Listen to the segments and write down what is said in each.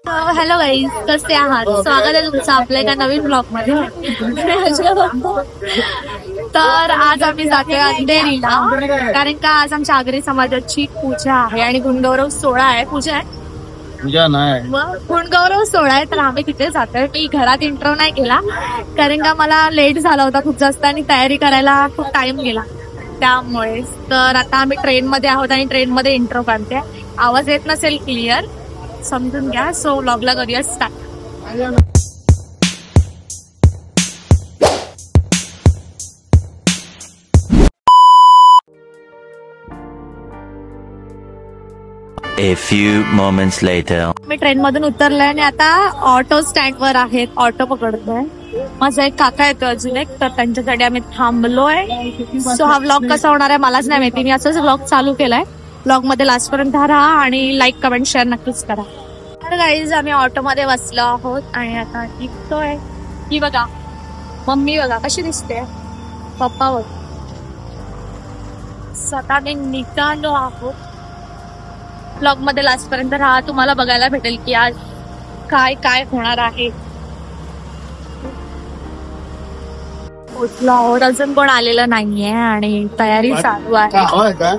Hello guys, कसे आहात? स्वागत आहे तुमचं आपल्या एका नवीन ब्लॉग मध्ये. तर आज आम्ही जातोय अंधेरीला, कारण का आज आमच्या आगरी समाजाची पूजा आहे आणि गुणगौरव सोहळा आहे. पूजा नाही, गुणगौरव सोहळा आहे, तर आम्ही तिथे जातोय. मी घरात इंट्रो नाही केला कारण का मला लेट झाला होता खूप जास्त आणि तयारी करायला खूप टाइम गेला त्यामुळे. तर आता आम्ही ट्रेन मध्ये आहोत आणि ट्रेन मध्ये इंट्रो काढते. आवाज येत नसेल क्लिअर, समजून घ्या. सो व्लॉगला करूया start. A few moments later. Me train मधून उतरलोय आणि आता ऑटो स्टँड वर आहेत, ऑटो पकडतोय. माझा एक काका येतो अजून एक, तर त्यांच्यासाठी आम्ही थांबलोय. सो हा व्लॉग कसा होणार आहे मलाच नाही माहिती. मी असंच व्लॉग चालू केलाय. व्लॉग मध्ये लास्ट पर्यंत राहा आणि लाईक कमेंट शेअर नक्कीच करा. तर गाईज आम्ही ऑटो मध्ये बसलो आहोत आणि आता निघतोय. ही बघा मम्मी, बघा कशी दिसते, पप्पा बघ. स्वतः मी निघालो आहोत. ब्लॉग मध्ये लास्ट पर्यंत राहा, तुम्हाला बघायला भेटेल की आज काय काय होणार आहे. पोचलो आहोत, अजून कोण आलेलं नाहीये आणि तयारी चालू आहे.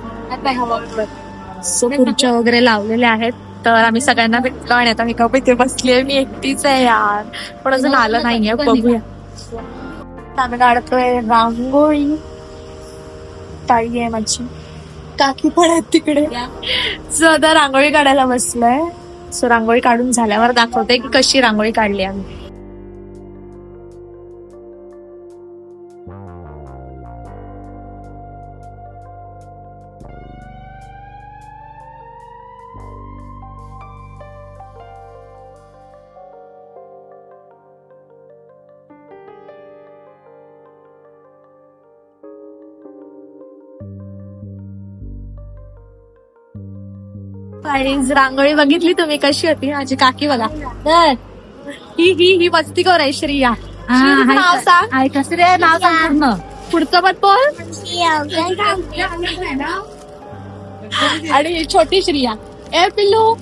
सो खुर्च्या वगैरे लावलेल्या आहेत, तर आम्ही सगळ्यांना भेटलो आणि आता मी कप इथे बसलीये. मी एकटीच आहे यार, पण अजून आलं नाहीये. बघूया. आम्ही काढतोय रांगोळी. ताई आहे माझी, काकी पण आहेत तिकडे. सो आता रांगोळी काढायला बसलोय. सो रांगोळी काढून झाल्यावर दाखवते की कशी रांगोळी काढली आम्ही. रांगोळी बघितली तुम्ही कशी होती? माझी काकी बघा. ही मस्तीखोर आहे श्रिया. नाव सांग. नाव सांग पूर्ण. पुढचं पण बोल. आणि छोटी श्रिया. ए पिल्लू,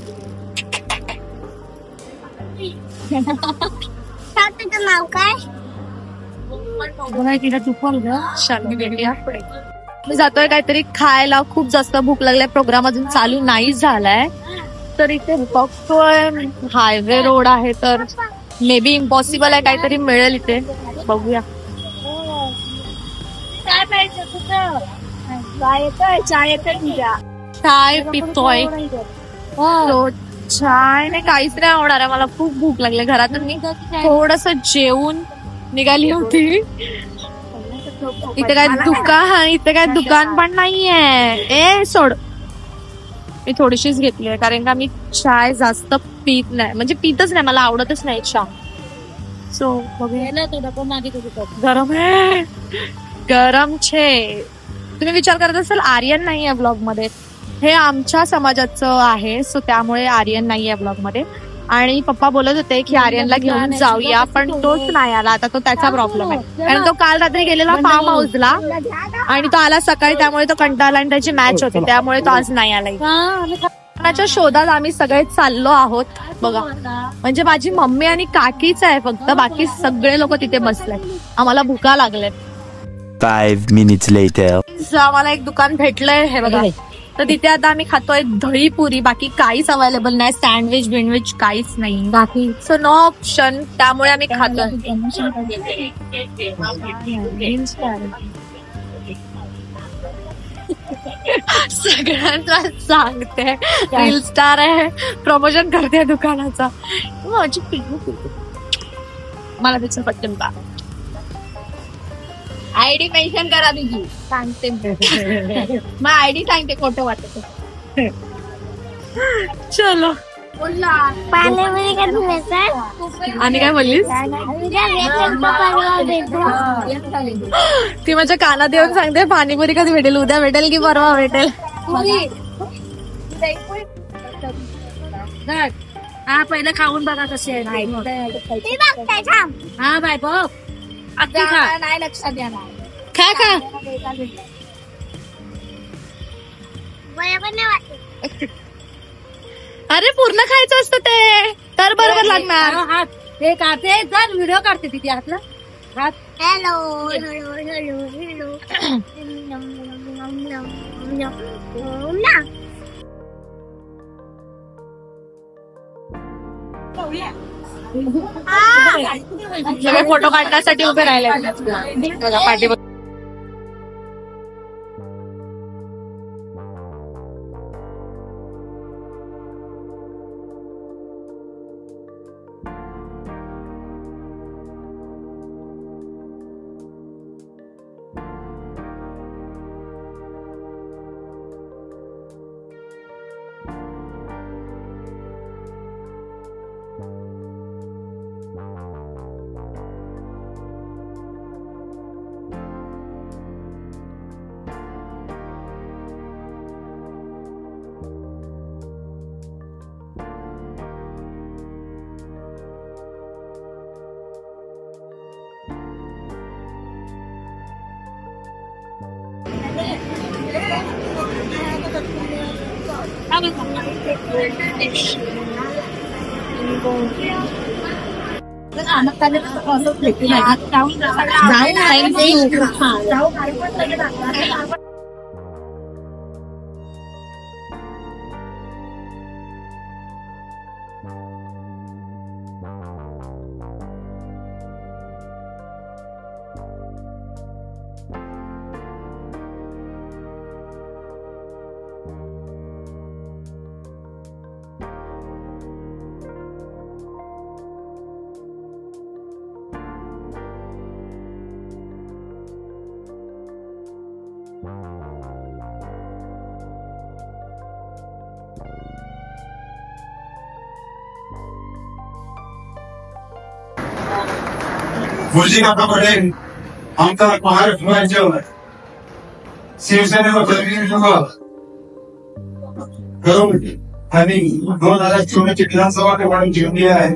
नाव काय? तिला चुकवल ग. शांती वेगळी पुढे. मी जातोय काहीतरी खायला, खूप जास्त भूक लागलाय. प्रोग्राम अजून चालू नाही झालाय, तर इथे बघतोय हायवे रोड आहे, तर मे बी इम्पॉसिबल आहे, काहीतरी मिळेल इथे. बघूया. काय पाहिजे तुझं? चाय पितोय. चाय नाही, काहीच नाही होणार आहे. मला खूप भूक लागली. घरातून मी थोडस जेवून निघाली होती. इथे काय दुकान पण नाहीये. ए सोड, मी थोडीशीच घेतली कारण का मी चाय जास्त पीत नाही, म्हणजे पीतच नाही, मला आवडतच नाही चहा. सो गरम आहे, गरम छे. तुम्ही विचार करत असाल आर्यन नाहीये ब्लॉग मध्ये. हे आमच्या समाजाचं आहे, सो त्यामुळे आर्यन नाहीये ब्लॉग मध्ये. आणि पप्पा बोलत होते की आर्यनला घेऊन जाऊया, पण तोच नाही आला. आता तो त्याचा प्रॉब्लेम आहे, कारण तो काल रात्री गेलेला फार्म हाऊसला आणि तो आला सकाळी, त्यामुळे तो कंटाळला आणि त्याची मॅच होती, त्यामुळे तो आज नाही आला. च्या शोधात आम्ही सगळे चाललो आहोत. बघा, म्हणजे माझी मम्मी आणि काकीच आहे फक्त, बाकी सगळे लोक तिथे बसले. आम्हाला भुका लागल्यात. 5 minutes later. आम्हाला एक दुकान भेटलंय, हे बघा. तर तिथे आता आम्ही खातोय दही पुरी. बाकी काहीच अवेलेबल नाही, सँडविच बिनविच काहीच नाही बाकी. सो नो ऑप्शन, त्यामुळे आम्ही खातोय. सगळ्यांना सांगते, रील स्टार आहे, प्रमोशन करते दुकानाचा. मला त्याचं पटकन का आयडी मेन्शन करा तुझी, सांगते. मग आयडी सांगते, खोटं वाटत. चलो. आणि काय बोललीस? ती माझ्या कानात येऊन सांगते पाणीपुरी कधी भेटेल, उद्या भेटेल की परवा भेटेल. हा पहिलं खाऊन बघा कशी आहे. हा बाय बघ, नाही लक्षात द्या. खा खा. अरे पूर्ण खायचं असतं ते, तर सांग ना. हात ते काढते जर व्हिडिओ काढते तिथे हातला हात. हॅलो सगळे फोटो काढण्यासाठी उभे राहिले बघा पाठी. गुरुजी काका पटेल आमचा महाराष्ट्र राज्य शिवसेनेवर करून आणि 2024 विधानसभा निवडणूक जिंकली आहे.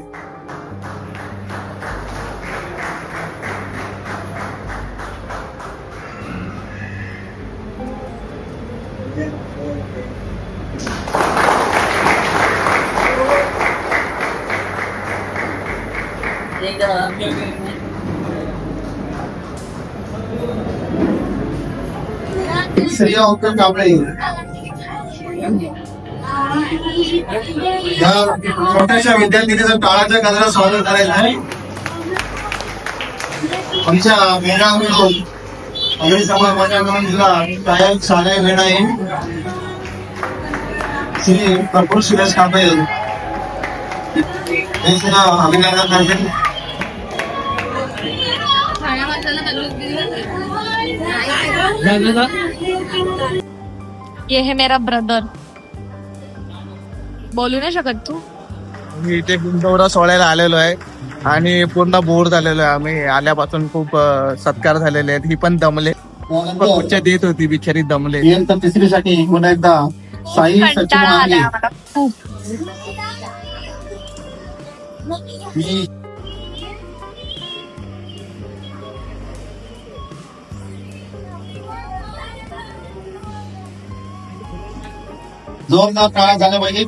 श्रेया उत्तर कांबळे या छोट्याशा विद्यार्थिनीचं टाळाच्या गजरात स्वागत करायचं आहे. आमच्या मेळाव्यातून अग्नि समाजाच्या जिल्हा सहाय्यक शालेय भेट आहे श्री कर्पूर सुरेश कांबळे यांना अभिनंदन करते. ये है मेरा ब्रदर. बोलू नाही शकत तू. मी इथे गुंडवरा सोहळ्याला आलेलो आहे आणि पूर्ण बोर झालेलो आहे. आम्ही आल्यापासून खूप सत्कार झालेले आहेत. ही पण दमले उच्च देत होती बिचारी दमले. तिसरीसाठी पुन्हा एकदा साई सचिन कंटाळा आलाय आम्हाला खूप. जोरदार टाळ्या झाल्या पाहिजे.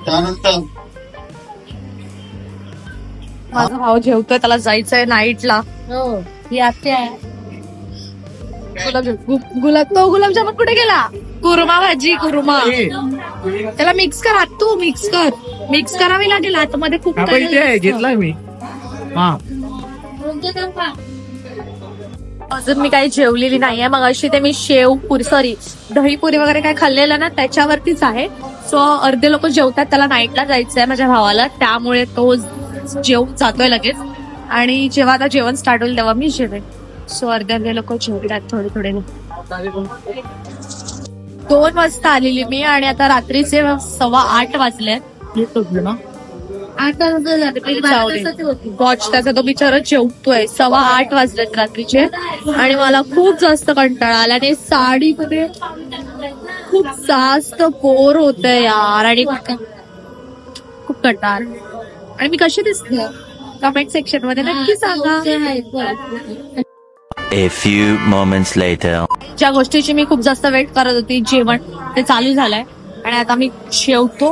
त्यानंतर माझा भाऊ जेवतोय, त्याला जायचंय नाईटला. ही आत्या आहे. गुलाबजामुन कुठे गेला? कुर्मा भाजी कुर्मा. त्याला मिक्स कर हात, तू मिक्स करावी लागेल आतमध्ये खूप घेतलाय मी. अजून मी काही जेवलेली नाहीये. मग अशी ते मी दहीपुरी वगैरे काय खाल्लेलं ना त्याच्यावरतीच आहे. सो अर्धे लोक जेवतात, त्याला नाईटला जायचंय माझ्या भावाला, त्यामुळे तो जेवून जातोय लगेच. आणि जेव्हा आता जेवण स्टार्ट होईल तेव्हा मी जेवेन. सो अर्धे लोक जेवतात थोडे. 2 वाजता आलेली मी आणि आता रात्रीचे 8:15 वाजले. गॉच त्याचा तो बिचारा जेवतोय. 8:15 वाजलेत रात्रीचे आणि मला खूप जास्त कंटाळा आला. आणि साडीमध्ये खूप जास्त बोर होतंय यार आणि खूप कंटाळ. आणि मी कशी दिसते कमेंट सेक्शन मध्ये नक्की सांगा. A few moments later. ज्या गोष्टीची मी खूप जास्त वेट करत होती, जेवण, ते चालू झालंय आणि आता मी जेवतो.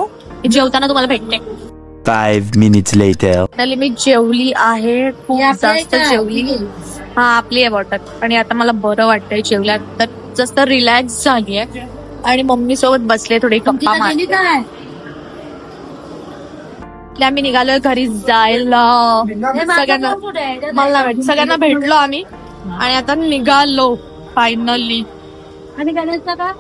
जेवताना तुम्हाला भेटते. 5 minutes later. त्याला मी जेवली आहे, खूप जास्त जेवली. हा, आपली आहे बॉटल. आणि आता मला बरं वाटतंय जेवल्यात तर जास्त रिलॅक्स झालीये आणि मम्मी सोबत बसले, थोडी गप्पा मारली. आम्ही निघालोय घरी जायला. सगळ्यांना मला भेट सगळ्यांना भेटलो आम्ही आणि आता निघालो फायनली. आणि गणेशचा का